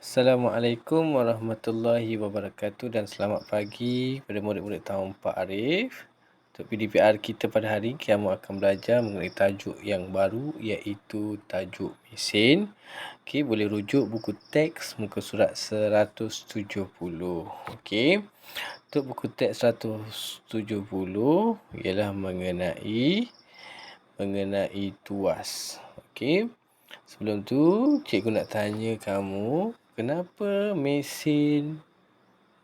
Assalamualaikum warahmatullahi wabarakatuh dan selamat pagi kepada murid-murid tahun 4 Arif. Untuk PDPR kita pada hari ini, kamu akan belajar mengenai tajuk yang baru iaitu tajuk mesin. Okey, boleh rujuk buku teks muka surat 170. Okey. Untuk buku teks 170 ialah mengenai tuas. Okey. Sebelum tu, cikgu nak tanya kamu, kenapa mesin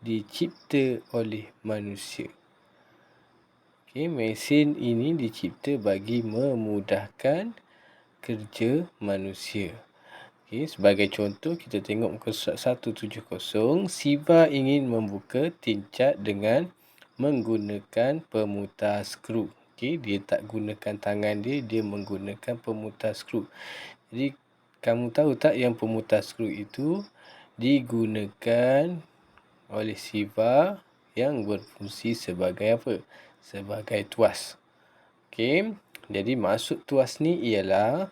dicipta oleh manusia? Okey, mesin ini dicipta bagi memudahkan kerja manusia. Okey, sebagai contoh, kita tengok muka surat 170. Siva ingin membuka tin cat dengan menggunakan pemutar skru. Okey, dia tak gunakan tangan dia, dia menggunakan pemutar skru. Jadi, kamu tahu tak yang pemutar skru itu digunakan oleh Siva yang berfungsi sebagai apa? Sebagai tuas. Okey, jadi maksud tuas ni ialah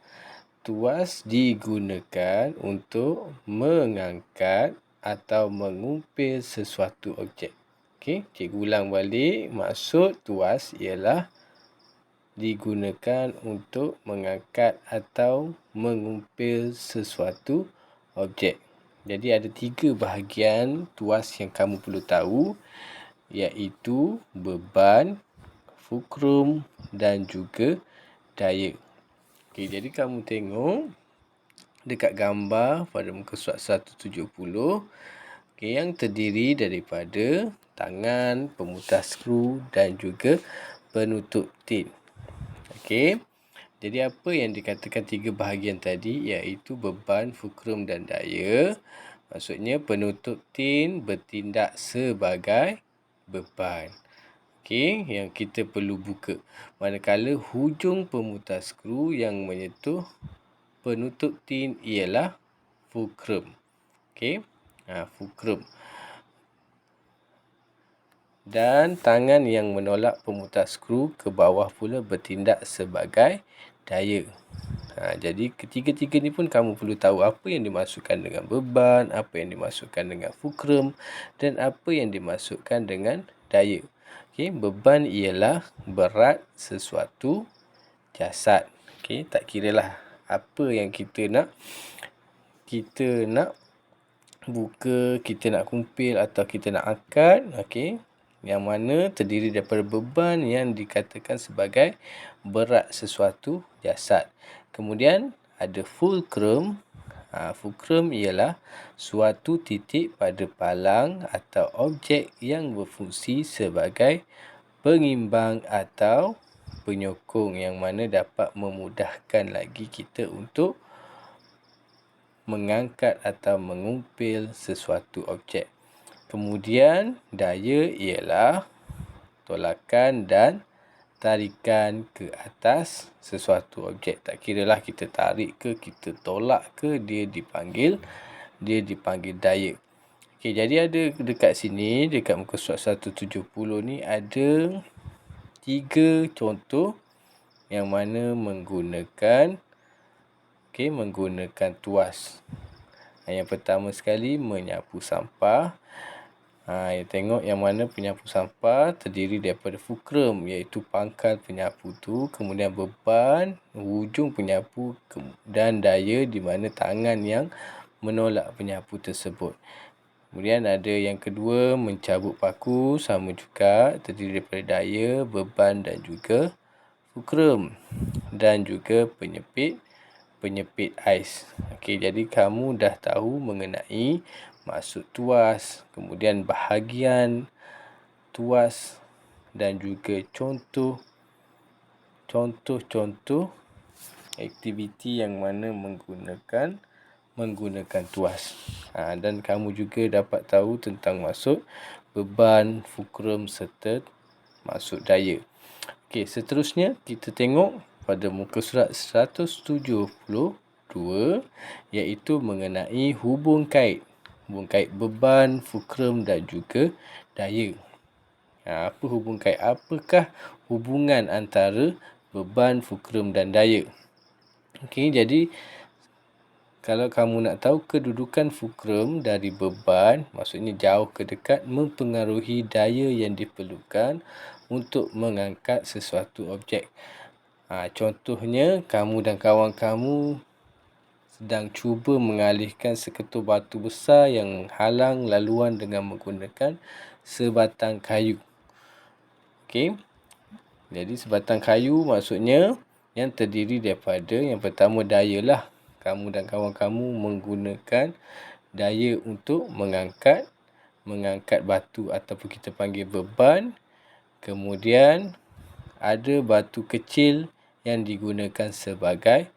tuas digunakan untuk mengangkat atau mengumpil sesuatu objek. Okey, cikgu ulang balik. Maksud tuas ialah digunakan untuk mengangkat atau mengumpil sesuatu objek. Jadi ada 3 bahagian tuas yang kamu perlu tahu, iaitu beban, fulcrum dan juga daya. Okey, jadi kamu tengok dekat gambar pada muka surat 170, okey, yang terdiri daripada tangan, pemutar skru dan juga penutup tin. Okey. Jadi apa yang dikatakan 3 bahagian tadi iaitu beban, fulcrum dan daya. Maksudnya penutup tin bertindak sebagai beban. Okey, yang kita perlu buka. Manakala hujung pemutar skru yang menyentuh penutup tin ialah fulcrum. Okey. Fulcrum. Dan tangan yang menolak pemutar skru ke bawah pula bertindak sebagai daya. Jadi ketiga-tiga ni pun kamu perlu tahu apa yang dimasukkan dengan beban, apa yang dimasukkan dengan fulcrum dan apa yang dimasukkan dengan daya. Okey, beban ialah berat sesuatu jasad. Okey, tak kiralah apa yang kita nak buka, kita nak kumpil atau kita nak angkat. Okey, yang mana terdiri daripada beban yang dikatakan sebagai berat sesuatu jasad. Kemudian ada fulcrum. Fulcrum ialah suatu titik pada palang atau objek yang berfungsi sebagai pengimbang atau penyokong, yang mana dapat memudahkan lagi kita untuk mengangkat atau mengumpil sesuatu objek. Kemudian daya ialah tolakan dan tarikan ke atas sesuatu objek. Tak kiralah kita tarik ke, kita tolak ke, dia dipanggil daya. Okey, jadi ada dekat sini, dekat muka surat 170 ni ada 3 contoh yang mana menggunakan tuas. Yang pertama sekali, menyapu sampah. Tengok yang mana penyapu sampah terdiri daripada fulcrum, iaitu pangkal penyapu tu, kemudian beban, hujung penyapu dan daya di mana tangan yang menolak penyapu tersebut. Kemudian ada yang kedua, mencabut paku, sama juga terdiri daripada daya, beban dan juga fulcrum dan juga penyepit ais. Okey, jadi kamu dah tahu mengenai maksud tuas, kemudian bahagian tuas dan juga contoh-contoh aktiviti yang mana menggunakan tuas. Dan kamu juga dapat tahu tentang maksud beban, fulcrum serta maksud daya. Okey, seterusnya kita tengok pada muka surat 172, iaitu mengenai hubung kait. Hubung kait beban, fulcrum dan juga daya. Apa hubung kait? Apakah hubungan antara beban, fulcrum dan daya? Okey, jadi kalau kamu nak tahu kedudukan fulcrum dari beban, maksudnya jauh ke dekat, mempengaruhi daya yang diperlukan untuk mengangkat sesuatu objek. Contohnya, kamu dan kawan kamu sedang cuba mengalihkan seketul batu besar yang menghalang laluan dengan menggunakan sebatang kayu. Okey. Jadi sebatang kayu maksudnya yang terdiri daripada yang pertama daya lah. Kamu dan kawan kamu menggunakan daya untuk mengangkat batu ataupun kita panggil beban. Kemudian ada batu kecil yang digunakan sebagai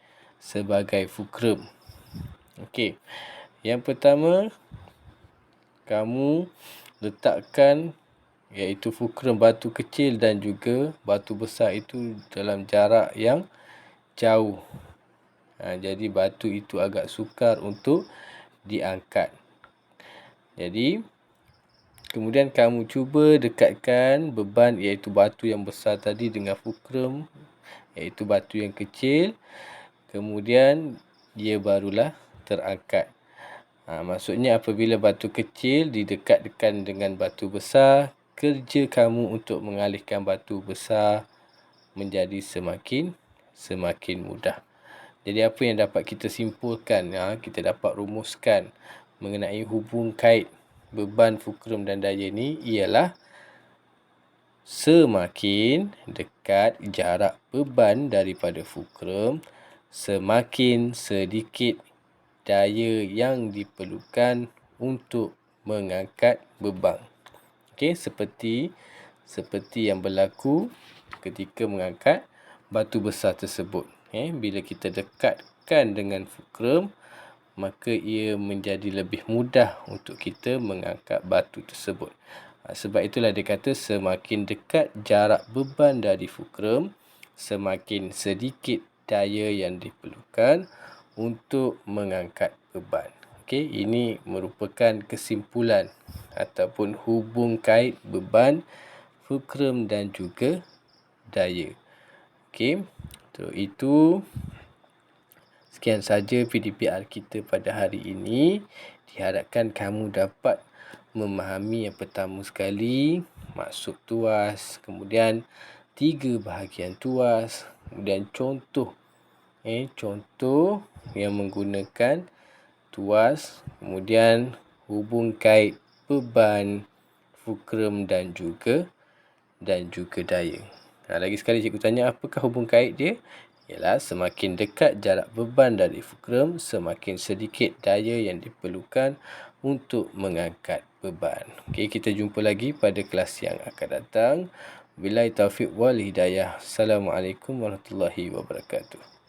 fulcrum. Okey. Yang pertama, kamu letakkan iaitu fulcrum batu kecil dan juga batu besar itu dalam jarak yang jauh. Jadi batu itu agak sukar untuk diangkat. Jadi kemudian kamu cuba dekatkan beban iaitu batu yang besar tadi dengan fulcrum iaitu batu yang kecil. Kemudian dia barulah terangkat. Maksudnya apabila batu kecil didekat-dekatkan dengan batu besar, kerja kamu untuk mengalihkan batu besar menjadi semakin mudah. Jadi apa yang dapat kita simpulkan, kita dapat rumuskan mengenai hubung kait beban, fulcrum dan daya ni ialah semakin dekat jarak beban daripada fulcrum, semakin sedikit daya yang diperlukan untuk mengangkat beban. Okey, seperti yang berlaku ketika mengangkat batu besar tersebut. Bila kita dekatkan dengan fulcrum, maka ia menjadi lebih mudah untuk kita mengangkat batu tersebut. Sebab itulah dia kata semakin dekat jarak beban dari fulcrum, semakin sedikit daya yang diperlukan untuk mengangkat beban. Okey, ini merupakan kesimpulan ataupun hubung kait beban, fulcrum dan juga daya. Okey, itu sekian saja PDPR kita pada hari ini. Diharapkan kamu dapat memahami yang pertama sekali maksud tuas, kemudian 3 bahagian tuas, kemudian contoh yang menggunakan tuas, kemudian hubung kait beban, fulcrum dan juga daya. Lagi sekali cikgu tanya, apakah hubung kait dia? Ialah semakin dekat jarak beban dari fulcrum, semakin sedikit daya yang diperlukan untuk mengangkat beban. Okey, kita jumpa lagi pada kelas yang akan datang. Billahi taufiq wal hidayah. Assalamualaikum warahmatullahi wabarakatuh.